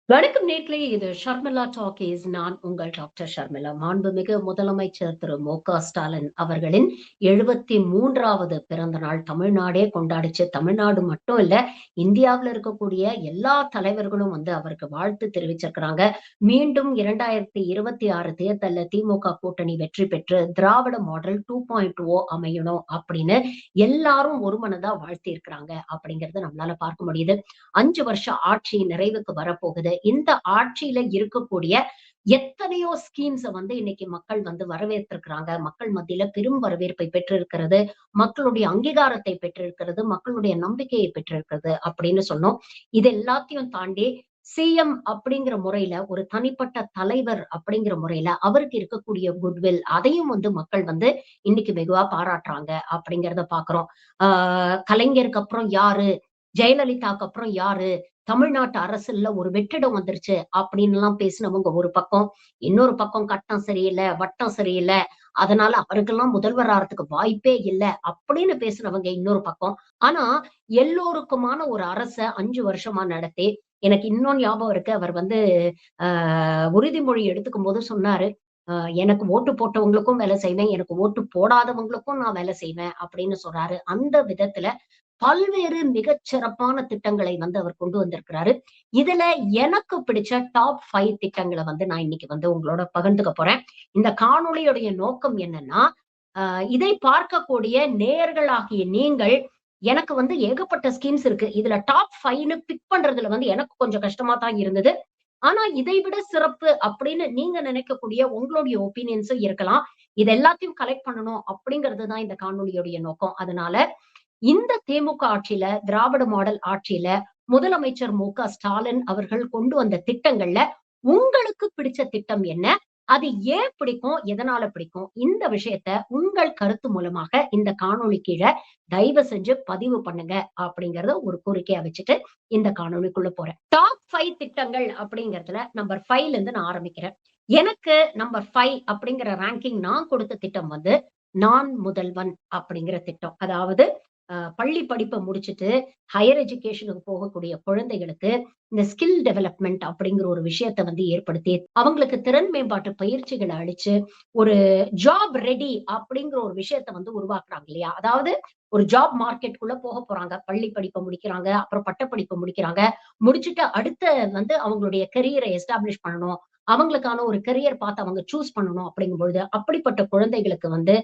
வணக்கம் நேர்களே, இது ஷர்மிளா டாக்கீஸ். நான் உங்கள் டாக்டர் ஷர்மிளா. மாண்புமிகு முதலமைச்சர் திரு மு.க. ஸ்டாலின் அவர்களின் 73வது பிறந்த நாள் தமிழ்நாடே கொண்டாடிச்சு. தமிழ்நாடு மட்டும் இல்ல, இந்தியாவுல இருக்கக்கூடிய எல்லா தலைவர்களும் அவருக்கு வாழ்த்து தெரிவிச்சிருக்கிறாங்க. மீண்டும் 2026 தேர்தல்ல திமுக கூட்டணி வெற்றி பெற்று திராவிட மாடல் 2.0 அமையணும் அப்படின்னு எல்லாரும் ஒருமனதா வாழ்த்தி இருக்கிறாங்க அப்படிங்கறது நம்மளால பார்க்க முடியுது. 5 வருஷ ஆட்சி நிறைவுக்கு வரப்போகுது. இந்த ஆட்சியில இருக்கக்கூடிய எத்தனையோ ஸ்கீம்ஸ இன்னைக்கு மக்கள் வரவேற்றிருக்கிறாங்க. மக்கள் மத்தியில பெரும் வரவேற்பை பெற்றிருக்கிறது. மக்களுடைய அங்கீகாரத்தை பெற்றிருக்கிறது. மக்களுடைய நம்பிக்கையை பெற்றிருக்கிறது அப்படின்னு சொன்னோம். இது எல்லாத்தையும் தாண்டி சிஎம் அப்படிங்கிற முறையில, ஒரு தனிப்பட்ட தலைவர் அப்படிங்கிற முறையில அவருக்கு இருக்கக்கூடிய குட்வில் அதையும் மக்கள் இன்னைக்கு வெகுவா பாராட்டுறாங்க அப்படிங்கிறத பாக்குறோம். கலைஞருக்கு அப்புறம் யாரு, ஜெயலலிதாக்கு அப்புறம் யாரு, தமிழ்நாட்டு அரசுல ஒரு வெற்றிடம் வந்துருச்சு அப்படின்னு எல்லாம் பேசினவங்க ஒரு பக்கம். இன்னொரு பக்கம் கட்டம் சரியில்லை, வட்டம் சரியில்லை, அதனால அவருக்கெல்லாம் முதல்வர் ஆறதுக்கு வாய்ப்பே இல்லை அப்படின்னு பேசினவங்க இன்னொரு பக்கம். ஆனா எல்லோருக்குமான ஒரு அரச 5 வருஷமா நடத்தி, எனக்கு இன்னும் ஞாபகம் இருக்கு. அவர் உறுதிமொழி எடுத்துக்கும் போது சொன்னாரு, எனக்கு ஓட்டு போட்டவங்களுக்கும் வேலை செய்வேன், எனக்கு ஓட்டு போடாதவங்களுக்கும் நான் வேலை செய்வேன் அப்படின்னு சொல்றாரு. அந்த விதத்துல பல்வேறு மிகச் சிறப்பான திட்டங்களை அவர் கொண்டு வந்திருக்கிறாரு. இதுல எனக்கு பிடிச்ச டாப் 5 திட்டங்கள நான் இன்னைக்கு உங்களோட பகிர்ந்துக்க போறேன். இந்த காணொளியுடைய நோக்கம் என்னன்னா, இதை பார்க்கக்கூடிய நேயர்களாகிய நீங்கள், எனக்கு ஏகப்பட்ட ஸ்கீம்ஸ் இருக்கு. இதுல டாப் 5ன்னு பிக் பண்றதுல எனக்கு கொஞ்சம் கஷ்டமா தான் இருந்தது. ஆனா இதை விட சிறப்பு அப்படின்னு நீங்க நினைக்கக்கூடிய உங்களுடைய ஒப்பீனியன்ஸும் இருக்கலாம். இது எல்லாத்தையும் கலெக்ட் பண்ணணும் அப்படிங்கிறது தான் இந்த காணொளியுடைய நோக்கம். அதனால இந்த திமுக ஆட்சியில, திராவிட மாடல் ஆட்சியில முதலமைச்சர் மு.க. ஸ்டாலின் அவர்கள் கொண்டு வந்த திட்டங்கள்ல உங்களுக்கு பிடிச்ச திட்டம் என்ன? அது ஏன் பிடிக்கும்? எதனால பிடிக்கும்? இந்த விஷயத்த உங்கள் கருத்து மூலமாக இந்த காணொளி கீழ தயவு செஞ்சு பதிவு பண்ணுங்க அப்படிங்கறத ஒரு கோரிக்கையா வச்சுட்டு இந்த காணொளிக்குள்ள போறேன். டாப் 5 திட்டங்கள் அப்படிங்கறதுல நம்பர் 5ல இருந்து நான் ஆரம்பிக்கிறேன். எனக்கு நம்பர் 5 அப்படிங்கிற ரேங்கிங் நான் கொடுத்த திட்டம் நான் முதல்வன் அப்படிங்கிற திட்டம். அதாவது பள்ளி படிப்பை முடிச்சுட்டு ஹையர் எஜுகேஷனுக்கு போகக்கூடிய குழந்தைகளுக்கு இந்த ஸ்கில் டெவலப்மெண்ட் அப்படிங்கிற ஒரு விஷயத்த ஏற்படுத்தி, அவங்களுக்கு திறன் மேம்பாட்டு பயிற்சிகளை அளிச்சு, ஒரு ஜாப் ரெடி அப்படிங்கிற ஒரு விஷயத்த உருவாக்குறாங்க இல்லையா? அதாவது ஒரு ஜாப் மார்க்கெட்டுக்குள்ள போக போறாங்க. பள்ளி படிப்பை முடிக்கிறாங்க, அப்புறம் பட்டப்படிப்பை முடிக்கிறாங்க. முடிச்சுட்டு அடுத்த அவங்களுடைய கெரியரை எஸ்டாப்ளிஷ் பண்ணணும். அவங்களுக்கான ஒரு கெரியர் பாத் அவங்க சூஸ் பண்ணணும் அப்படிங்கும் பொழுது, அப்படிப்பட்ட குழந்தைகளுக்கு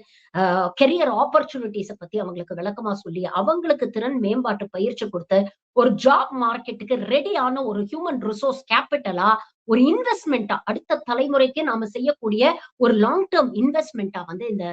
கெரியர் ஆப்பர்ச்சுனிட்டிஸ பத்தி அவங்களுக்கு விளக்கமா சொல்லி, அவங்களுக்கு திறன் மேம்பாட்டு பயிற்சி கொடுத்து, ஒரு ஜாப் மார்க்கெட்டுக்கு ரெடியான ஒரு ஹியூமன் ரிசோர்ஸ் கேபிட்டலா, ஒரு இன்வெஸ்ட்மென்ட்டா, அடுத்த தலைமுறைக்கு நாம செய்யக்கூடிய ஒரு லாங் டெர்ம் இன்வெஸ்ட்மென்ட்டா இந்த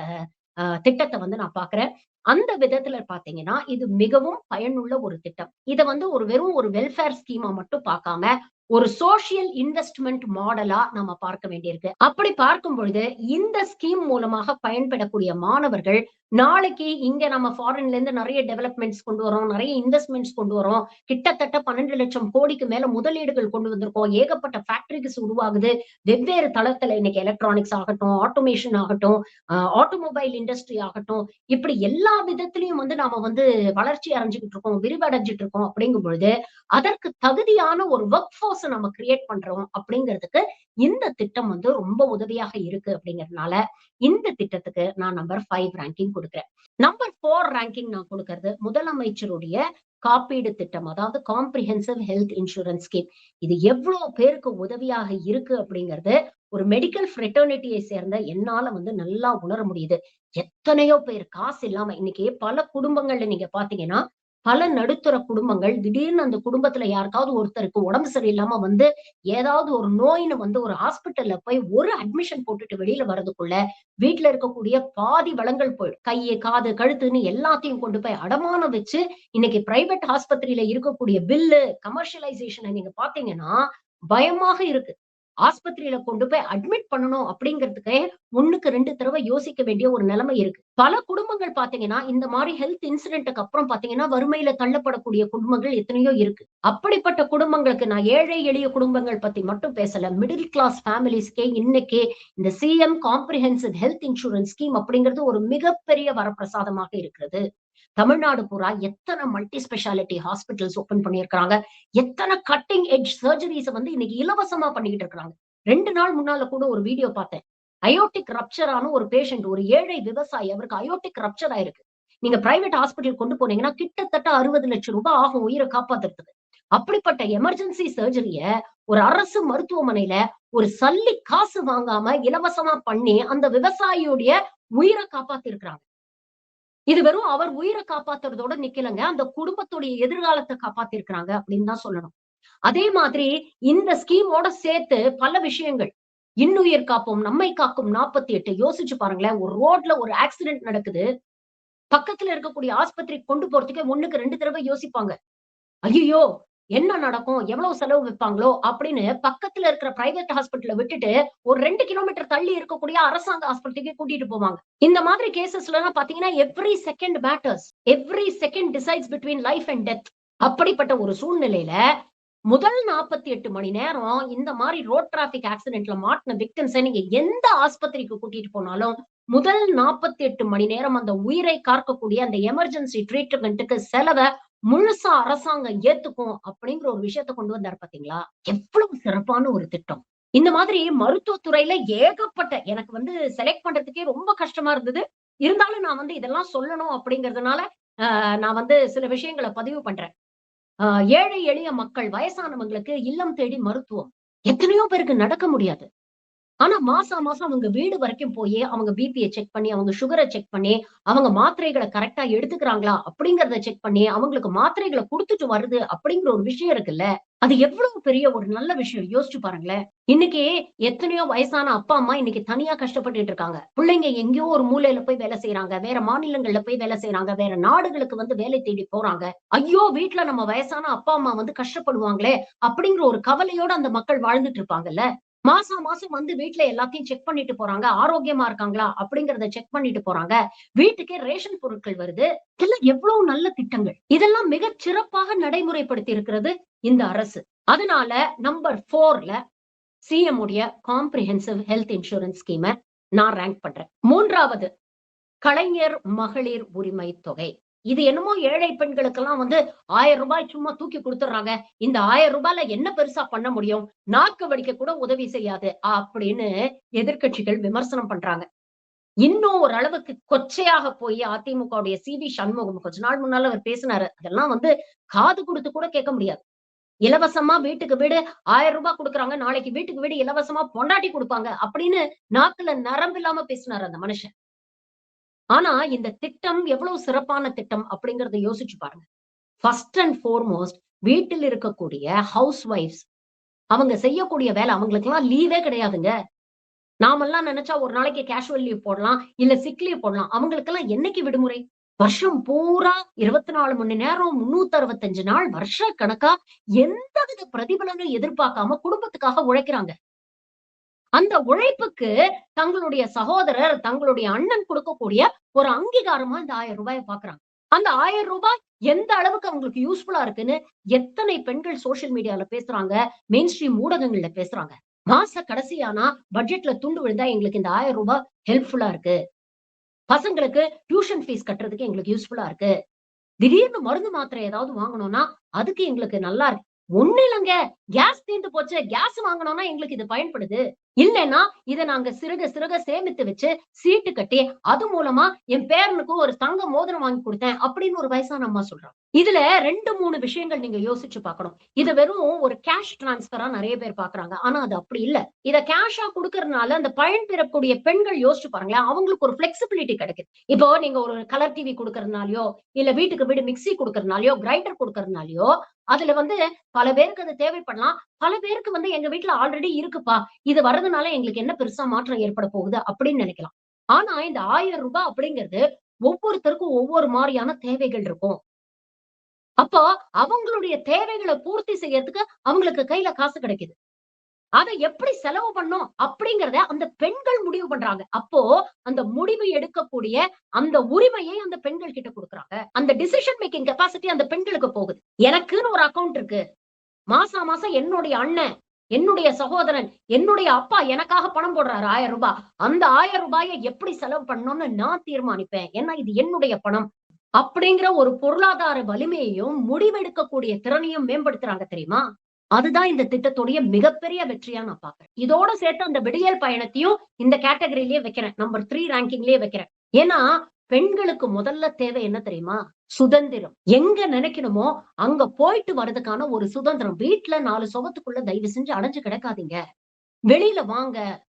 திட்டத்த நான் பார்க்கிறேன். அந்த விதத்துல பார்த்தீங்கன்னா, இது மிகவும் பயனுள்ள ஒரு திட்டம். இத ஒரு வெறும் ஒரு வெல்ஃபேர் ஸ்கீமா மட்டும் பார்க்காம, ஒரு சோசியல் இன்வெஸ்ட்மென்ட் மாடலா நம்ம பார்க்க வேண்டியிருக்கு. அப்படி பார்க்கும் பொழுது, இந்த ஸ்கீம் மூலமாக பயன்பெறக்கூடிய மாணவர்கள், நாளைக்கு இங்க நம்ம ஃபாரின்ல இருந்து நிறைய டெவலப்மென்ட்ஸ் கொண்டு வரோம், நிறைய இன்வெஸ்ட்மென்ட்ஸ் கொண்டு வரோம். கிட்டத்தட்ட 12,00,000 கோடிக்கு மேல முதலீடுகள் கொண்டு வந்திருக்கோம். ஏகப்பட்ட ஃபேக்டரிஸ் உருவாகுது. வெவ்வேறு தளத்துல இன்னைக்கு எலக்ட்ரானிக்ஸ் ஆகட்டும், ஆட்டோமேஷன் ஆகட்டும், ஆட்டோமொபைல் இண்டஸ்ட்ரி ஆகட்டும், இப்படி எல்லா விதத்திலயும் நாம வளர்ச்சி அடைஞ்சுகிட்டு இருக்கோம், விரிவடைஞ்சிட்டு இருக்கோம் அப்படிங்கும் பொழுது, அதற்கு தகுதியான ஒரு வொர்க் ஃபோர்ஸ நம்ம கிரியேட் பண்றோம் அப்படிங்கிறதுக்கு இந்த திட்டம் ரொம்ப உதவியாக இருக்கு அப்படிங்கிறதுனால, இந்த திட்டத்துக்கு நான் நம்பர் 5 ரேங்கிங் குடுக்கிறேன். நம்பர் 4 ரேங்கிங் நான் குடுக்கிறது முதலமைச்சருடைய காப்பீடு திட்டம். அதாவது காம்ப்ரிஹென்சிவ் ஹெல்த் இன்சூரன்ஸ் ஸ்கீம். இது எவ்வளவு பேருக்கு உதவியாக இருக்கு அப்படிங்கிறது ஒரு மெடிக்கல் ஃப்ரெட்டர்னிட்டியை சேர்ந்த என்னால நல்லா உணர முடியுது. எத்தனையோ பேர் காசு இல்லாம இன்னைக்கு பல குடும்பங்கள்ல நீங்க பாத்தீங்கன்னா, பல நடுத்தர குடும்பங்கள் திடீர்னு அந்த குடும்பத்துல யாருக்காவது ஒருத்தருக்கு உடம்பு சரியில்லாம ஏதாவது ஒரு நோயின்னு ஒரு ஹாஸ்பிட்டல்ல போய் ஒரு அட்மிஷன் போட்டுட்டு வெளியில வர்றதுக்குள்ள வீட்டுல இருக்கக்கூடிய பாதி வளங்கள் போயிடும். கையு, காது, கழுத்துன்னு எல்லாத்தையும் கொண்டு போய் அடமானம் வச்சு இன்னைக்கு பிரைவேட் ஆஸ்பத்திரியில இருக்கக்கூடிய பில்லு, கமர்ஷியலைசேஷனை நீங்க பாத்தீங்கன்னா பயமாக இருக்கு. ஆஸ்பத்திரியில கொண்டு போய் அட்மிட் பண்ணணும் அப்படிங்கிறதுக்கே 1க்கு 2 தடவை யோசிக்க வேண்டிய ஒரு நிலைமை இருக்கு. பல குடும்பங்கள் பாத்தீங்கன்னா, இந்த மாரி ஹெல்த் இன்சிடென்ட்க்கு அப்புறம் பாத்தீங்கன்னா, வறுமையில தள்ளப்படக்கூடிய குடும்பங்கள் எத்தனையோ இருக்கு. அப்படிப்பட்ட குடும்பங்களுக்கு நான் ஏழை எளிய குடும்பங்கள் பத்தி மட்டும் பேசல. மிடில் கிளாஸ் ஃபேமிலிஸ்க்கே இன்னைக்கு இந்த CM comprehensive health insurance scheme அப்படிங்கிறது ஒரு மிகப்பெரிய வரப்பிரசாதமாக இருக்கிறது. தமிழ்நாடு பூரா எத்தனை மல்டி ஸ்பெஷாலிட்டி ஹாஸ்பிட்டல்ஸ் ஓபன் பண்ணியிருக்காங்க. எத்தனை கட்டிங் எட்ஜ் சர்ஜரிஸ வந்து இன்னைக்கு இலவசமா பண்ணிக்கிட்டு இருக்காங்க. 2 நாள் முன்னால கூட ஒரு வீடியோ பார்த்தேன். அயோர்டிக் ரப்சர் ஆன ஒரு பேஷண்ட், ஒரு ஏழை விவசாயி, அவருக்கு அயோர்டிக் ரப்சர் ஆயிருக்கு. நீங்க பிரைவேட் ஹாஸ்பிட்டல் கொண்டு போனீங்கன்னா கிட்டத்தட்ட 60 லட்சம் ரூபாய் ஆகும் உயிரை காப்பாத்துறதுக்கு. அப்படிப்பட்ட எமர்ஜென்சி சர்ஜரிய ஒரு அரசு மருத்துவமனையில ஒரு சல்லி காசு வாங்காம இலவசமா பண்ணி அந்த விவசாயியுடைய உயிரை காப்பாத்தி இருக்கிறாங்க. இது வெறும் அவர் உயிரை காப்பாத்துறதோட நிக்கலங்க. அந்த குடும்பத்துடைய எதிர்காலத்தை காப்பாத்தி இருக்கிறாங்க அப்படின்னு தான் சொல்லணும். அதே மாதிரி இந்த ஸ்கீமோட சேர்த்து பல விஷயங்கள். இன்னுயிர் காப்போம், நம்மை காக்கும் 48 யோசிச்சு பாருங்களேன். ஒரு ரோட்ல ஒரு ஆக்சிடென்ட் நடக்குது. பக்கத்துல இருக்கக்கூடிய ஆஸ்பத்திரிக்கு கொண்டு போறதுக்கே 1க்கு 2 தடவை யோசிப்பாங்க. ஐயையோ! என்ன நடக்கும்? எவ்வளவு செலவு வைப்பாங்களோ? அப்படின்னு பக்கத்துல இருக்கிற பிரைவேட் ஹாஸ்பிட்டல விட்டுட்டு ஒரு 2 கிலோமீட்டர் தள்ளி இருக்கக்கூடிய அரசாங்க ஆஸ்பத்திரிக்கு கூட்டிட்டு போவாங்க. இந்த மாதிரி கேஸஸ்லலாம் பாத்தீங்கன்னா, every second matters. Every second decides between life and death. அப்படிப்பட்ட ஒரு சூழ்நிலையில முதல் 48 மணி நேரம் இந்த மாரி ரோட் டிராபிக் ஆக்சிடென்ட்ல மாட்டுன விக்டிம்ஸ நீங்க எந்த ஆஸ்பத்திரிக்கு கூட்டிட்டு போனாலும், முதல் 48 மணி நேரம் அந்த உயிரை காக்கக்கூடிய அந்த எமர்ஜென்சி ட்ரீட்மென்ட்க்கு செலவ முழுசா அரசாங்கம் ஏத்துக்கும் அப்படிங்கிற ஒரு விஷயத்த கொண்டு வந்தாரு பாத்தீங்களா? எவ்வளவு சிறப்பான ஒரு திட்டம். இந்த மாதிரி மருத்துவத்துறையில ஏகப்பட்ட எனக்கு வந்து செலக்ட் பண்றதுக்கே ரொம்ப கஷ்டமா இருந்தது. இருந்தாலும் நான் வந்து இதெல்லாம் சொல்லணும் அப்படிங்கிறதுனால, நான் வந்து சில விஷயங்கள பதிவு பண்றேன். அ ஏழை எளிய மக்கள், வயசானவங்களுக்கு இல்லம் தேடி மருத்துவம். எத்தனையோ பேருக்கு நடக்க முடியாது. ஆனா மாசா மாசம் அவங்க வீடு வரைக்கும் போயி, அவங்க பிபிய செக் பண்ணி, அவங்க சுகர செக் பண்ணி, அவங்க மாத்திரைகள கரெக்ட்டா எடுத்துக்கிறாங்களா? அப்படிங்கிறத செக் பண்ணி, அவங்களுக்கு மாத்திரைகள குடுத்துட்டு வருது அப்படிங்கிற ஒரு விஷயம் இருக்குல்ல. அது எவ்வளவு பெரிய ஒரு நல்ல விஷயம் யோசிச்சு பாருங்களேன். இன்னைக்கு எத்தனையோ வயசான அப்பா, அம்மா இன்னைக்கு தனியா கஷ்டப்பட்டுட்டு இருக்காங்க. பிள்ளைங்க எங்கேயோ ஒரு மூலையில போய் வேலை செய்றாங்க. வேற மாநிலங்கள்ல போய் வேலை செய்றாங்க. வேற நாடுகளுக்கு வந்து வேலை தேடி போறாங்க. ஐயோ! வீட்ல நம்ம வயசான அப்பா, அம்மா வந்து கஷ்டப்படுவாங்களே! அப்படிங்கிற ஒரு கவலையோட அந்த மக்கள் வாழ்ந்துட்டு இருப்பாங்கல்ல. மாசா மாசம் வந்து வீட்ல எல்லாத்தையும் செக் பண்ணிட்டு போறாங்க. ஆரோக்கியமா இருக்காங்களா? அப்படிங்கிறத செக் பண்ணிட்டு போறாங்க. வீட்டுக்கே ரேஷன் பொருட்கள் வருது. இதெல்லாம் எவ்வளவு நல்ல திட்டங்கள். இதெல்லாம் மிகச் சிறப்பாக நடைமுறைப்படுத்தி இருக்கிறது இந்த அரசு. அதனால நம்பர் 4ல சிஎம் உடைய காம்ப்ரிஹென்சிவ் ஹெல்த் இன்சூரன்ஸ் ஸ்கீம நான் ரேங்க் பண்றேன். 3வது கலைஞர் மகளிர் உரிமை தொகை. இது என்னமோ ஏழை பெண்களுக்கெல்லாம் வந்து ரூ. 1000 சும்மா தூக்கி குடுத்துடுறாங்க. இந்த ரூ. 1000ல என்ன பெருசா பண்ண முடியும்? நாக்கு வலிக்க கூட உதவி செய்யாது. அப்படின்னு எதிர்க்கட்சிகள் விமர்சனம் பண்றாங்க. இன்னும் ஒரு அளவுக்கு கொச்சையாக போய் அதிமுகவுடைய சி.வி. சண்முகம் கொஞ்ச நாள் முன்னால அவர் பேசினாரு. அதெல்லாம் வந்து காது குடுத்து கூட கேட்க முடியாது. இலவசமா வீட்டுக்கு வீடு ரூ. 1000 குடுக்குறாங்க. நாளைக்கு வீட்டுக்கு வீடு இலவசமா பொண்டாட்டி குடுப்பாங்க. அப்படின்னு நாக்குல நரம்பு இல்லாம பேசினாரு அந்த மனுஷன். ஆனா, இந்த திட்டம் எவ்வளவு சிறப்பான திட்டம் அப்படிங்கிறத யோசிச்சு பாருங்க. ஃபர்ஸ்ட் அண்ட் ஃபோர்மோஸ்ட் வீட்டில் இருக்கக்கூடிய ஹவுஸ் வைஃப்ஸ் அவங்க செய்யக்கூடிய வேலை அவங்களுக்கெல்லாம் லீவே கிடையாதுங்க. நாமெல்லாம் நெனச்சா ஒரு நாளைக்கு கேஷுவல் லீவ் போடலாம், இல்ல சிக் லீவ் போடலாம். அவங்களுக்கெல்லாம் என்னைக்கு விடுமுறை? வருஷம் பூரா 24 மணி நேரம் 365 நாள் வருஷக்கணக்கா எந்தவித பிரதிபலனும் எதிர்பார்க்காம குடும்பத்துக்காக உழைக்கிறாங்க. அந்த உழைப்புக்கு தங்களுடைய சகோதரர், தங்களுடைய அண்ணன் குடுக்கக்கூடிய ஒரு அங்கீகாரமா இந்த ரூ. 1000 பார்க்குறாங்க. அந்த ரூ. 1000 எந்த அளவுக்கு அவங்களுக்கு யூஸ்ஃபுல்லா இருக்குன்னு எத்தனை பெண்கள் சோசியல் மீடியால பேசுறாங்க, மெயின் ஸ்ட்ரீம் ஊடகங்கள்ல பேசுறாங்க. மாச கடைசி ஆனா பட்ஜெட்ல துண்டு விழுந்தா எங்களுக்கு இந்த ரூ. 1000 ஹெல்ப்ஃபுல்லா இருக்கு. பசங்களுக்கு டியூஷன் ஃபீஸ் கட்டுறதுக்கு எங்களுக்கு யூஸ்ஃபுல்லா இருக்கு. திடீர்னு மருந்து மாத்திரை ஏதாவது வாங்கணும்னா, அதுக்கு எங்களுக்கு நல்லா இருக்கு. ஒண்ணும் இல்லங்க. கேஸ் தீர்ந்து போச்சு. கேஸ் வாங்கணும்னா எங்களுக்கு இது பயன்படுது. இல்லன்னா, இத நாங்க சிறுக சிறுக சேமித்து வச்சு, சீட்டு கட்டி, அது மூலமா என் பேரனுக்கு ஒரு தங்க மோதிரம் வாங்கி குடுத்தேன். அப்படின்னு ஒரு வயசான அம்மா சொல்றாங்க. இதுல 2, 3 விஷயங்கள் நீங்க யோசிச்சு பார்க்கணும். இத வெறும் ஒரு கேஷ் டிரான்ஸ்ஃபரா நெறைய பேர் பார்க்குறாங்க. ஆனா அது அப்படி இல்ல. இத கேஷா குடுக்கறதுனால அந்த பயன் பெறக்கூடிய பெண்கள் யோசிச்சு பாருங்களேன். அவங்களுக்கு ஒரு ஃப்ளெக்சிபிலிட்டி கிடைக்குது. இப்போ நீங்க ஒரு கலர் டிவி குடுக்கறதுனாலயோ, இல்ல வீட்டுக்கு வீடு மிக்ஸி குடுக்கறதுனாலயோ, கிரைண்டர் குடுக்கறதுனாலயோ, அதுல வந்து பல பேருக்கு அது தேவைப்படலாம். பல பேருக்கு வந்து எங்க வீட்ல ஆல்ரெடி இருக்குப்பா. இது வர்றதுனால எங்களுக்கு என்ன பெருசா மாற்றம் ஏற்பட போகுது அப்படின்னு நினைக்கலாம். ஆனா இந்த ரூ. 1000 அப்படிங்கிறது ஒவ்வொருத்தருக்கும் ஒவ்வொரு மாரியான தேவைகள் இருக்கும். அப்போ அவங்களுடைய தேவைகள பூர்த்தி செய்யறதுக்கு அவங்களுக்கு கையில காசு கிடைக்குது. அத எப்படி செலவு பண்ணணும் அப்படிங்கிறத அந்த பெண்கள் முடிவு பண்றாங்க. அப்போ அந்த முடிவு எடுக்கக்கூடிய அந்த உரிமையை அந்த பெண்கள் கிட்ட குடுக்குறாங்க. அந்த டிசிஷன் மேக்கிங் கெப்பாசிட்டி அந்த பெண்களுக்கு போகுது. எனக்குன்னு ஒரு அக்கவுண்ட் இருக்கு. மாசா மாசம் என்னுடைய அண்ணன், என்னுடைய சகோதரன், என்னுடைய அப்பா எனக்காக பணம் போடுறாரு ரூ. 1000. அந்த ரூ. 1000 எப்படி செலவு பண்ணணும்னு நான் தீர்மானிப்பேன். ஏன்னா இது என்னுடைய பணம். அப்படிங்கிற ஒரு பொருளாதார வலிமையையும் முடிவெடுக்கக்கூடிய திறனையும் மேம்படுத்துறாங்க தெரியுமா? அதுதான் இந்த திட்டத்துடைய மிகப்பெரிய வெற்றியா நான் பார்க்கிறேன். இதோட சேர்த்து அந்த விடியல் பயணத்தையும் இந்த கேட்டகரியிலேயே வைக்கிறேன். நம்பர் 3 ரேங்கிங்லயே வைக்கிறேன். ஏன்னா, பெண்களுக்கு முதல்ல தேவை என்ன தெரியுமா? சுதந்திரம். எங்க நினைக்கணுமோ அங்க போயிட்டு வர்றதுக்கான ஒரு சுதந்திரம். வீட்ல 4 சுவத்துக்குள்ள தயவு செஞ்சு அடைஞ்சு கிடக்காதீங்க. வெளியில வாங்க.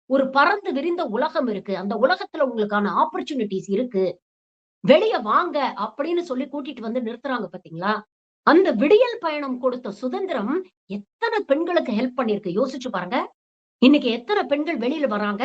ஒரு பறந்து விரிந்த உலகம் இருக்கு. அந்த உலகத்துல உங்களுக்கான ஆப்பர்ச்சுனிட்டீஸ் இருக்கு. வெளிய வாங்க அப்படின்னு சொல்லி கூட்டிட்டு வந்து நிறுத்துறாங்க பாத்தீங்களா? அந்த விடியல் பயணம் கொடுத்த சுதந்திரம் எத்தன பெண்களுக்கு ஹெல்ப் பண்ணிருக்கு யோசிச்சு பாருங்க. இன்னைக்கு எத்தன பெண்கள் வெளியில வராங்க?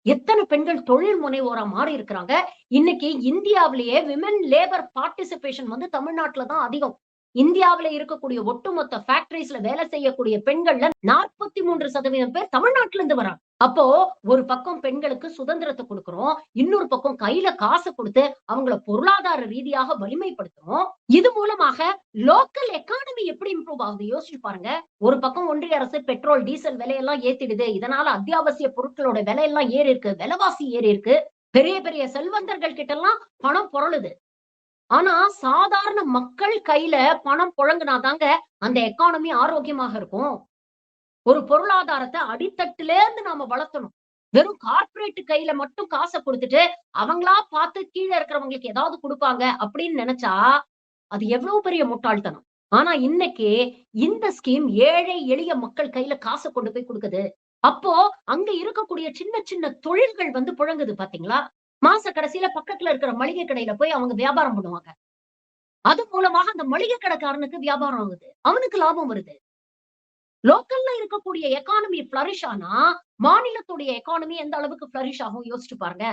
எத்தன பெண்கள் தொழில் முனைவோரா மாறி இருக்கிறாங்க? இன்னைக்கு இந்தியாவிலேயே விமென் லேபர் பார்ட்டிசிபேஷன் வந்து தமிழ்நாட்டுல தான் அதிகம். இந்தியாவில இருக்கக்கூடிய ஒட்டுமொத்த ஃபேக்டரிஸ்ல வேலை செய்யக்கூடிய பெண்கள்ல 43% பேர் தமிழ்நாட்டுல இருந்து வராங்க. அப்போ ஒரு பக்கம் பெண்களுக்கு சுதந்திரத்தை கொடுக்கிறோம். இன்னொரு பக்கம் கையில காசு கொடுத்து அவங்கள பொருளாதார ரீதியாக வலிமைப்படுத்துறோம். இது மூலமாக லோக்கல் எக்கானமி எப்படி இம்ப்ரூவ் ஆகுது யோசிச்சு பாருங்க. ஒரு பக்கம் ஒன்றிய அரசு பெட்ரோல், டீசல் விலையெல்லாம் ஏத்திடுது. இதனால அத்தியாவசிய பொருட்களோட விலையெல்லாம் ஏறி இருக்கு. விலைவாசி ஏறி இருக்கு. பெரிய பெரிய செல்வந்தர்கள் கிட்ட எல்லாம் பணம் புரளுது. ஆனா சாதாரண மக்கள் கையில பணம் புழங்குனாதாங்க அந்த எக்கானமி ஆரோக்கியமாக இருக்கும். ஒரு பொருளாதாரத்தை அடித்தட்டுல இருந்து நாம வளர்த்தணும். வெறும் கார்ப்பரேட் கையில மட்டும் காசை கொடுத்துட்டு அவங்களா பார்த்து கீழ இருக்கிறவங்களுக்கு ஏதாவது கொடுப்பாங்க அப்படின்னு நினைச்சா அது எவ்வளவு பெரிய முட்டாள்தனம். ஆனா இன்னைக்கு இந்த ஸ்கீம் ஏழை எளிய மக்கள் கையில காசை கொண்டு போய் கொடுக்குது. அப்போ அங்க இருக்கக்கூடிய சின்ன சின்ன தொழில்கள் வந்து புழங்குது பாத்தீங்களா? மாச கடைசியில பக்கத்துல இருக்கிற மளிகை கடையில போய் அவங்க வியாபாரம் பண்ணுவாங்க. அது மூலமாக அந்த மளிகை கடைக்காரனுக்கு வியாபாரம் ஆகுது. அவனுக்கு லாபம் வருது. லோக்கல்ல இருக்கக்கூடிய எக்கானமி ஃபிளரிஷ் ஆனா, மாநிலத்துடைய எக்கானமி எந்த அளவுக்கு ஃபிளரிஷ் ஆகும் யோசிச்சு பாருங்க.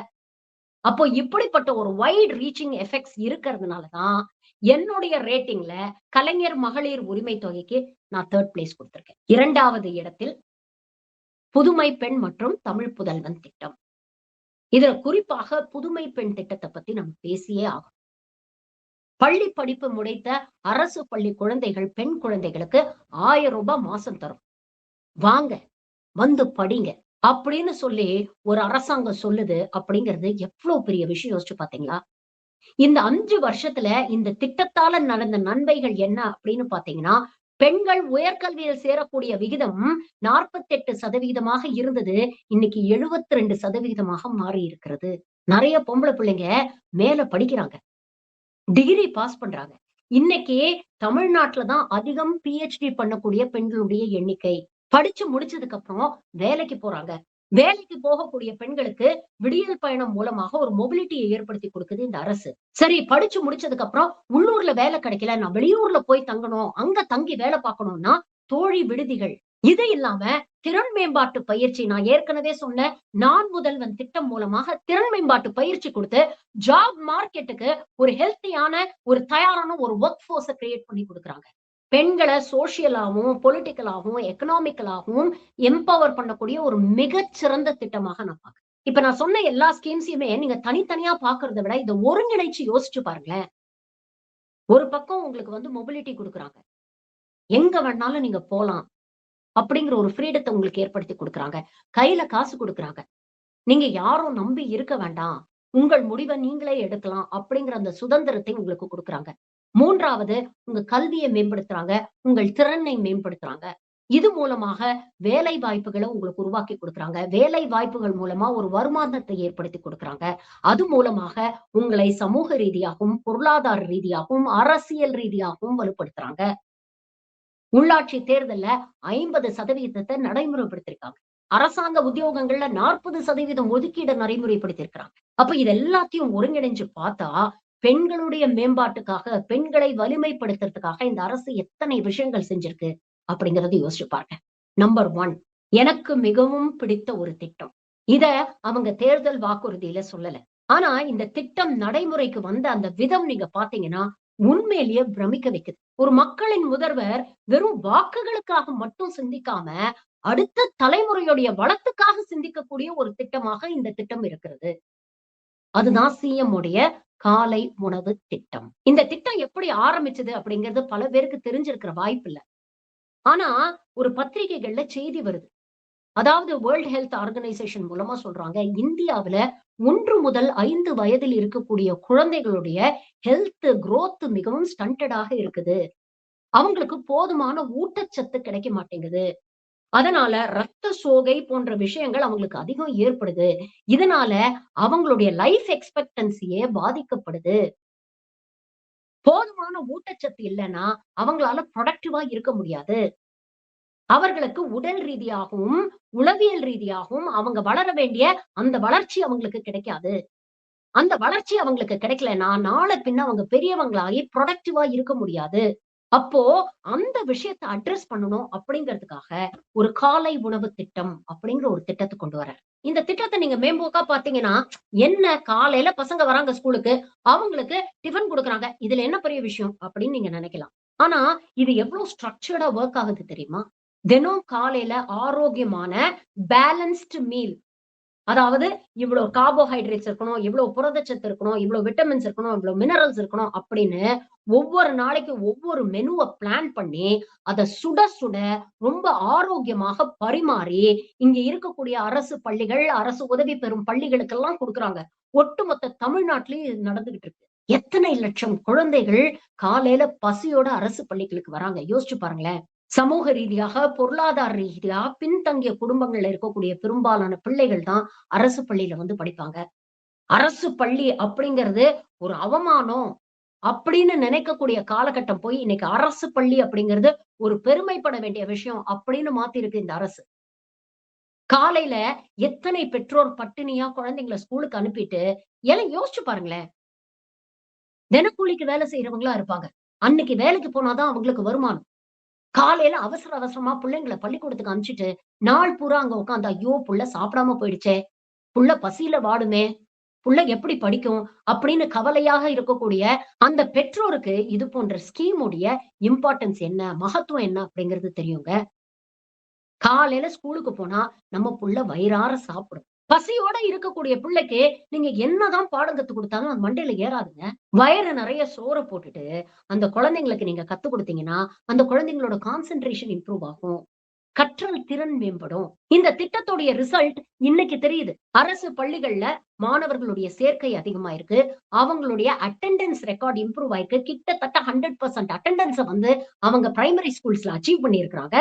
அப்போ இப்படிப்பட்ட ஒரு வைட் ரீச்சிங் எஃபெக்ட்ஸ் இருக்கிறதுனால தான், என்னுடைய ரேட்டிங்ல கலைஞர் மகளிர் உரிமை தொகைக்கு நான் 3 பிளேஸ் குடுத்திருக்கேன். 2வது இடத்தில் புதுமை பெண் மற்றும் தமிழ் புதல்வன் திட்டம். இதுல குறிப்பாக புதுமை பெண் திட்டத்த பத்தி நம்ம பேசியே ஆகணும். பள்ளி படிப்பு முடித்த அரசு பள்ளி குழந்தைகள், பெண் குழந்தைகளுக்கு ரூ. 1000 மாசம் தரும். வாங்க, வந்து படிங்க. அப்படின்னு சொல்லி ஒரு அரசாங்கம் சொல்லுது அப்படிங்கிறது எவ்வளவு பெரிய விஷயம் யோசிச்சு பாத்தீங்களா? இந்த 5 வருஷத்துல இந்த திட்டத்தால நடந்த நன்மைகள் என்ன அப்படின்னு பாத்தீங்கன்னா, பெண்கள் உயர்கல்வியில் சேரக்கூடிய விகிதம் 48% இருந்தது. இன்னைக்கு 72% மாறி இருக்கிறது. நெறைய பொம்பள பிள்ளைங்க மேல படிக்கிறாங்க. டிகிரி பாஸ் பண்றாங்க. இன்னைக்கு தமிழ்நாட்டுல தான் அதிகம் பிஹெச்டி பண்ணக்கூடிய பெண்களுடைய எண்ணிக்கை. படிச்சு முடிச்சதுக்கு அப்புறம் வேலைக்கு போறாங்க. வேலைக்கு போகக்கூடிய பெண்களுக்கு விடியல் பயணம் மூலமாக ஒரு மொபிலிட்டியை ஏற்படுத்தி கொடுக்குது இந்த அரசு. சரி படிச்சு முடிச்சதுக்கு அப்புறம் உள்ளூர்ல வேலை கிடைக்கல, நான் வெளியூர்ல போய் தங்கணும், அங்க தங்கி வேலை பார்க்கணும்னா தோழி விடுதிகள். இது இல்லாம திறன் மேம்பாட்டு பயிற்சி நான் ஏற்கனவே சொன்ன நான் முதல்வன் திட்டம் மூலமாக திறன் மேம்பாட்டு பயிற்சி கொடுத்து ஜாப் மார்க்கெட்டுக்கு ஒரு ஹெல்த்தியான ஒரு தயாரான ஒரு ஒர்க் போர்ஸ கிரியேட் பண்ணி கொடுக்குறாங்க. பெண்களை சோசியலாவும், பொலிட்டிக்கலாவும், எக்கனாமிக்கலாவும் எம்பவர் பண்ணக்கூடிய ஒரு மிகச்சிறந்த திட்டமாக நான் பார்க்கிறேன். இப்ப நான் சொன்ன எல்லா ஸ்கீம்ஸையுமே நீங்க தனித்தனியா பார்க்கிறத விட இத ஒருங்கிணைச்சு யோசிச்சு பாருங்களேன். ஒரு பக்கம் உங்களுக்கு வந்து மொபிலிட்டி குடுக்குறாங்க. எங்க வேணாலும் நீங்க போலாம். அப்படிங்கிற ஒரு ஃப்ரீடத்த உங்களுக்கு ஏற்படுத்தி குடுக்குறாங்க. கையில காசு குடுக்குறாங்க. நீங்க யாரும் நம்பி இருக்க வேண்டாம். உங்கள் முடிவ நீங்களே எடுக்கலாம் அப்படிங்கிற அந்த சுதந்திரத்தை உங்களுக்கு குடுக்குறாங்க. 3வது உங்க கல்விய மேம்படுத்துறாங்க. உங்கள் திறனை மேம்படுத்துறாங்க. இது மூலமாக வேலை வாய்ப்புகள உங்களுக்கு உருவாக்கி குடுக்குறாங்க. வேலை வாய்ப்புகள் மூலமா ஒரு வருமானத்தை ஏற்படுத்தி குடுக்குறாங்க. அது மூலமாக உங்களை சமூக ரீதியாகவும், பொருளாதார ரீதியாகவும், அரசியல் ரீதியாகவும் வலுப்படுத்துறாங்க. உள்ளாட்சி தேர்தல்ல 50% நடைமுறைப்படுத்திருக்காங்க. அரசாங்க உத்தியோகங்கள்ல 40% ஒதுக்கீட நடைமுறைப்படுத்தியிருக்கிறாங்க. அப்ப இது எல்லாத்தையும் ஒருங்கிணைஞ்சு பார்த்தா, பெண்களுடைய மேம்பாட்டுக்காக, பெண்களை வலிமைப்படுத்துறதுக்காக இந்த அரசு எத்தனை விஷயங்கள் செஞ்சிருக்கு அப்படிங்கறத யோசிச்சு பாருங்க. நம்பர் 1 எனக்கு மிகவும் பிடித்த ஒரு திட்டம். இத அவங்க தேர்தல் வாக்குறுதியில சொல்லல. ஆனா இந்த திட்டம் நடைமுறைக்கு வந்த அந்த விதம் நீங்க பாத்தீங்கன்னா, உண்மையிலேயே பிரமிக்க வைக்குது. ஒரு மக்களின் முதல்வர் வெறும் வாக்குகளுக்காக மட்டும் சிந்திக்காம, அடுத்த தலைமுறையுடைய வளத்துக்காக சிந்திக்கக்கூடிய ஒரு திட்டமாக இந்த திட்டம் இருக்கிறது. அதுதான் சிஎம் உடைய காலை உணவு திட்டம். இந்த திட்டம் எப்படி ஆரம்பிச்சது அப்படிங்கிறது பல பேருக்கு தெரிஞ்சிருக்கிற வாய்ப்பு இல்ல. ஆனா ஒரு பத்திரிகைகள்ல செய்தி வருது. அதாவது வேர்ல்ட் ஹெல்த் ஆர்கனைசேஷன் மூலமா சொல்றாங்க, இந்தியாவுல 1 முதல் 5 வயதில் இருக்கக்கூடிய குழந்தைகளுடைய ஹெல்த் குரோத் மிகவும் ஸ்டண்டடாக இருக்குது. அவங்களுக்கு போதுமான ஊட்டச்சத்து கிடைக்க மாட்டேங்குது. அதனால ரத்த சோகை போன்ற விஷயங்கள் அவங்களுக்கு அதிகம் ஏற்படுது. இதனால அவங்களுடைய லைஃப் எக்ஸ்பெக்டன்சியே பாதிக்கப்படுது. போதுமான ஊட்டச்சத்து இல்லன்னா அவங்களால ப்ரொடக்டிவா இருக்க முடியாது. அவர்களுக்கு உடல் ரீதியாகவும், உளவியல் ரீதியாகவும் அவங்க வளர வேண்டிய அந்த வளர்ச்சி அவங்களுக்கு கிடைக்காது. அந்த வளர்ச்சி அவங்களுக்கு கிடைக்கலன்னா, நாள பின்ன அவங்க பெரியவங்களாகி ப்ரொடக்டிவா இருக்க முடியாது. அப்போ அந்த விஷயத்த அட்ரஸ் பண்ணணும் அப்படிங்கிறதுக்காக, ஒரு காலை உணவு திட்டம் அப்படிங்கிற ஒரு திட்டத்த கொண்டு வரார். இந்த திட்டத்த நீங்க மேம்போக்கா பார்த்தீங்கன்னா, என்ன காலையில பசங்க வராங்க ஸ்கூலுக்கு, அவங்களுக்கு டிஃபன் குடுக்குறாங்க. இதுல என்ன பெரிய விஷயம் அப்படின்னு நீங்க நினைக்கலாம். ஆனா, இது எவ்வளவு ஸ்ட்ரக்சர்டா வொர்க் ஆகுது தெரியுமா? தினம் காலையில ஆரோக்கியமான பேலன்ஸ்டு மீல். அதாவது இவ்வளவு கார்போஹைட்ரேட்ஸ் இருக்கணும், இவ்வளவு புரதச்சத்து இருக்கணும், இவ்வளவு விட்டமின்ஸ் இருக்கணும், இவ்வளவு மினரல்ஸ் இருக்கணும் அப்படின்னு ஒவ்வொரு நாளைக்கு ஒவ்வொரு மெனுவ பிளான் பண்ணி, அத சுட சுட ரொம்ப ஆரோக்கியமாக பரிமாறி, இங்க இருக்கக்கூடிய அரசு பள்ளிகள், அரசு உதவி பெறும் பள்ளிகளுக்கெல்லாம் குடுக்குறாங்க. ஒட்டுமொத்த தமிழ்நாட்டிலயும் இது நடந்துகிட்டு இருக்கு. எத்தனை லட்சம் குழந்தைகள் காலையில பசியோட அரசு பள்ளிகளுக்கு வராங்க. யோசிச்சு பாருங்களேன். சமூக ரீதியாக, பொருளாதார ரீதியா பின்தங்கிய குடும்பங்கள்ல இருக்கக்கூடிய பெரும்பாலான பிள்ளைகள் தான் அரசு பள்ளியில வந்து படிப்பாங்க. அரசு பள்ளி அப்படிங்கிறது ஒரு அவமானம் அப்படின்னு நினைக்கக்கூடிய காலகட்டம் போய் இன்னைக்கு அரசு பள்ளி அப்படிங்கிறது ஒரு பெருமைப்பட வேண்டிய விஷயம் அப்படின்னு மாத்திருக்கு இந்த அரசு. காலையில எத்தனை பெற்றோர் பட்டினியா குழந்தைங்கள ஸ்கூலுக்கு அனுப்பிட்டு, எல்லாம் யோசிச்சு பாருங்களேன். தினக்கூலிக்கு வேலை செய்யறவங்களா இருப்பாங்க. அன்னைக்கு வேலைக்கு போனா தான் அவங்களுக்கு வருமானம். காலையில அவசர அவசரமா புள்ளைங்கள பள்ளிக்கூடத்துக்கு அனுப்பிச்சுட்டு, நாள் பூரா அங்க உட்கார்ந்து, ஐயோ! புள்ள சாப்பிடாம போயிடுச்சே! புள்ள பசியில வாடுமே! புள்ள எப்படி படிக்கும்? அப்படின்னு கவலையாக இருக்கக்கூடிய அந்த பெற்றோருக்கு இது போன்ற ஸ்கீம் உடைய இம்பார்ட்டன்ஸ் என்ன? மகத்துவம் என்ன? அப்படிங்கிறது தெரியுங்க. காலையில ஸ்கூலுக்கு போனா நம்ம புள்ள வயிறார சாப்பிடும். பசியோட இருக்கக்கூடிய பிள்ளைக்கு நீங்க என்னதான் பாடம் கத்துக் குடுத்தாலும் அது மண்டையில ஏறாதுங்க. வயிறு நெறைய சோற போட்டுட்டு, அந்த குழந்தைங்களுக்கு நீங்க கத்துக் குடுத்தீங்கன்னா, அந்த குழந்தைங்களோட கான்சன்ட்ரேஷன் இம்ப்ரூவ் ஆகும். கற்றல் திறன் மேம்படும். இந்த திட்டத்துடைய ரிசல்ட் இன்னைக்கு தெரியுது. அரசு பள்ளிகள்ல மாணவர்களுடைய சேர்க்கை அதிகமா இருக்கு. அவங்களுடைய அட்டெண்டன்ஸ் ரெக்கார்ட் இம்ப்ரூவ் ஆயிருக்கு. கிட்டத்தட்ட 100% அட்டெண்டன்ஸ வந்து அவங்க பிரைமரி ஸ்கூல்ஸ்ல அச்சீவ் பண்ணியிருக்கிறாங்க.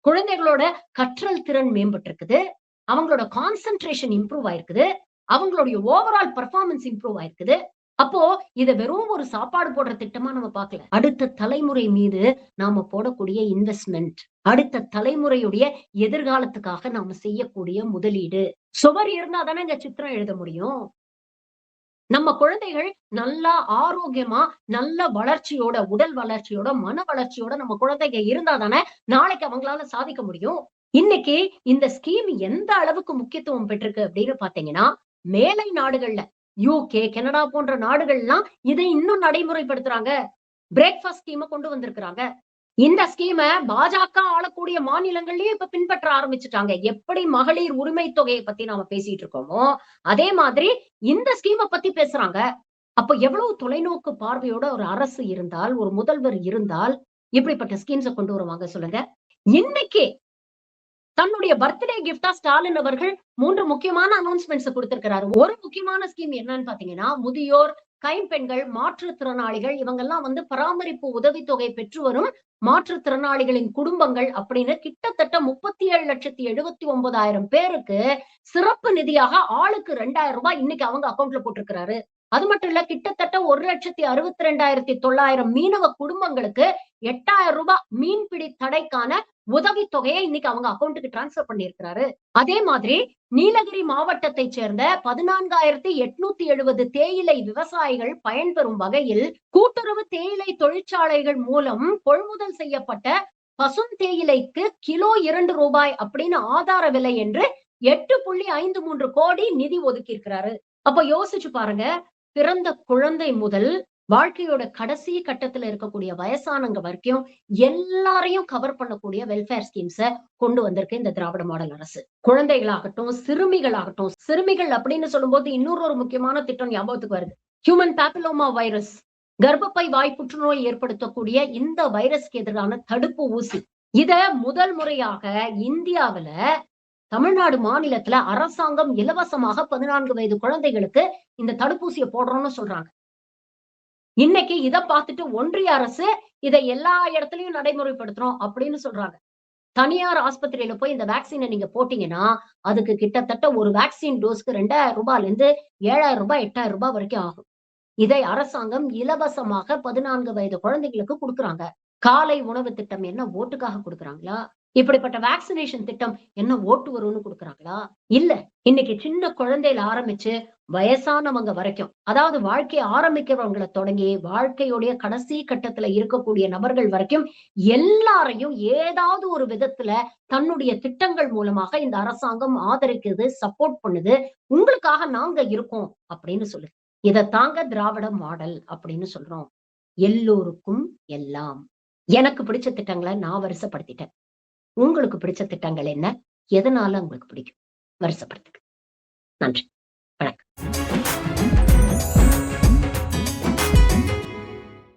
குழந்தைகளோட கற்றல் திறன் மேம்பட்டிருக்குது. அவங்களோட கான்சன்ட்ரேஷன் இம்ப்ரூவ் ஆயிருக்குது. அவங்களுடைய ஓவரால் பெர்ஃபார்மன்ஸ் இம்ப்ரூவ் ஆயிருக்குது. அப்போ இத வெறும் ஒரு சாப்பாடு போடுற திட்டமா நம்ம பார்க்கல. அடுத்த தலைமுறை மீது நாம போடக்கூடிய இன்வெஸ்ட்மென்ட். அடுத்த தலைமுறையுடைய எதிர்காலத்துக்காக நாம செய்யக்கூடிய முதலீடு. சுவர் இருந்தா தானேங்க சித்திரம் எழுத முடியும். நம்ம குழந்தைகள் நல்லா ஆரோக்கியமா, நல்ல வளர்ச்சியோட, உடல் வளர்ச்சியோட, மன வளர்ச்சியோட நம்ம குழந்தைங்க இருந்தா தானே, நாளைக்கு அவங்களால சாதிக்க முடியும். இன்னைக்கு இந்த ஸ்கீம் எந்த அளவுக்கு முக்கியத்துவம் பெற்றிருக்கு அப்படின்னு பார்த்தீங்கன்னா, மேலை நாடுகள்ல யுகே, கனடா போன்ற நாடுகள்லாம் இதை இன்னும் நடைமுறைப்படுத்துறாங்க. பிரேக்ஃபாஸ்ட் ஸ்கீம கொண்டு வந்திருக்கிறாங்க. இந்த ஸ்கீம பாஜக ஆளக்கூடிய மாநிலங்கள்லயும் இப்ப பின்பற்ற ஆரம்பிச்சுட்டாங்க. எப்படி மகளிர் உரிமை தொகையை பத்தி நாம பேசிட்டு இருக்கோமோ, அதே மாதிரி இந்த ஸ்கீம பத்தி பேசுறாங்க. அப்ப எவ்வளவு தொலைநோக்கு பார்வையோட ஒரு அரசு இருந்தால், ஒரு முதல்வர் இருந்தால், இப்படிப்பட்ட ஸ்கீம்ஸ கொண்டு வருவாங்க சொல்லுங்க. இன்னைக்கு தன்னுடைய பர்த்டே கிஃப்ட்டா ஸ்டாலின் அவர்கள் 3 முக்கியமான அனவுன்ஸ்மென்ட்ஸ் குடுத்திருக்கிறாரு. ஒரு முக்கியமான ஸ்கீம் என்னன்னு பாத்தீங்கன்னா, முதியோர், கைம்பெண்கள், மாற்றுத்திறனாளிகள் இவங்கெல்லாம் வந்து பராமரிப்பு உதவித்தொகை பெற்று வரும் மாற்றுத்திறனாளிகளின் குடும்பங்கள் அப்படின்னு கிட்டத்தட்ட 37,79,000 பேருக்கு சிறப்பு நிதியாக ஆளுக்கு ரூ. 2,000 இன்னைக்கு அவங்க அக்கவுண்ட்ல போட்டிருக்கிறாரு. அது மட்டும் இல்ல கிட்டத்தட்ட 1,62,900 மீனவ குடும்பங்களுக்கு ரூ. 8,000 மீன்பிடி தடைக்கான உதவித்தொகையை இன்னைக்கு அவங்க அக்கவுண்ட்க்கு டிரான்ஸ்பர் பண்ணியிருக்கிறாரு. அதே மாதிரி நீலகிரி மாவட்டத்தைச் சேர்ந்த 14,870 தேயிலை விவசாயிகள் பயன்பெறும் வகையில் கூட்டுறவு தேயிலை தொழிற்சாலைகள் மூலம் கொள்முதல் செய்யப்பட்ட பசும் தேயிலைக்கு கிலோ ரூ. 2 அப்படின்னு ஆதார விலை என்று 8,53 கோடி நிதி ஒதுக்கி இருக்கிறாரு. அப்ப யோசிச்சு பாருங்க. பிறந்த குழந்தை முதல் வாழ்க்கையோட கடைசி கட்டத்துல இருக்கக்கூடிய வயசானவங்க வரைக்கும் எல்லாரையும் கவர் பண்ணக்கூடிய வெல்ஃபேர் ஸ்கீம்ஸ கொண்டு வந்திருக்கு இந்த திராவிட மாடல் அரசு. குழந்தைகளாகட்டும், சிறுமிகளாகட்டும், சிறுமிகள் அப்படின்னு சொல்லும்போது இன்னொரு முக்கியமான திட்டம் ஞாபகத்துக்கு வருது. Human papilloma virus. கர்ப்பப்பை வாய் புற்றுநோய் ஏற்படுத்தக்கூடிய இந்த வைரஸ்க்கு எதிரான தடுப்பு ஊசி. இத முதல் முறையாக இந்தியாவுல தமிழ்நாடு மாநிலத்துல அரசாங்கம் இலவசமாக 14 வயது குழந்தைகளுக்கு இந்த தடுப்பூசியை போடுறோம்னு சொல்றாங்க. இன்னைக்கு இத பார்த்துட்டு ஒன்றிய அரசு இதை எல்லா இடத்துலயும் நடைமுறைப்படுத்துறோம் அப்படின்னு சொல்றாங்க. தனியார் ஆஸ்பத்திரியில போய் இந்த வேக்சினை நீங்க போட்டீங்கன்னா, அதுக்கு கிட்டத்தட்ட ஒரு வேக்சின் டோஸ்க்கு ரூ. 2000லேருந்து ரூ. 7,000 ரூ. 8,000 வரைக்கும் ஆகும். இதை அரசாங்கம் இலவசமாக 14 வயது குழந்தைகளுக்கு குடுக்குறாங்க. காலை உணவு திட்டம் என்ன ஓட்டுக்காக குடுக்குறாங்களா? இப்படிப்பட்ட வேக்சினேஷன் திட்டம் என்ன ஓட்டு வரும்னு குடுக்குறாங்களா? இல்ல. இன்னைக்கு சின்ன குழந்தையில ஆரம்பிச்சு வயசானவங்க வரைக்கும், அதாவது வாழ்க்கைய ஆரம்பிக்கிறவங்கள தொடங்கி வாழ்க்கையுடைய கடைசி கட்டத்துல இருக்கக்கூடிய நபர்கள் வரைக்கும் எல்லாரையும் ஏதாவது ஒரு விதத்துல தன்னுடைய திட்டங்கள் மூலமாக இந்த அரசாங்கம் ஆதரிக்குது, சப்போர்ட் பண்ணுது. உங்களுக்காக நாங்க இருக்கோம் அப்படின்னு சொல்லுது. இதத்தாங்க திராவிட மாடல் அப்படின்னு சொல்றோம். எல்லோருக்கும் எல்லாம். எனக்கு பிடிச்ச திட்டங்கள நான் வரிசைப்படுத்திட்டேன். உங்களுக்கு பிடிச்ச திட்டங்கள் என்ன? எதனால உங்களுக்கு பிடிக்கும்? வரிசைப்படுத்துங்க. நன்றி. வணக்கம்.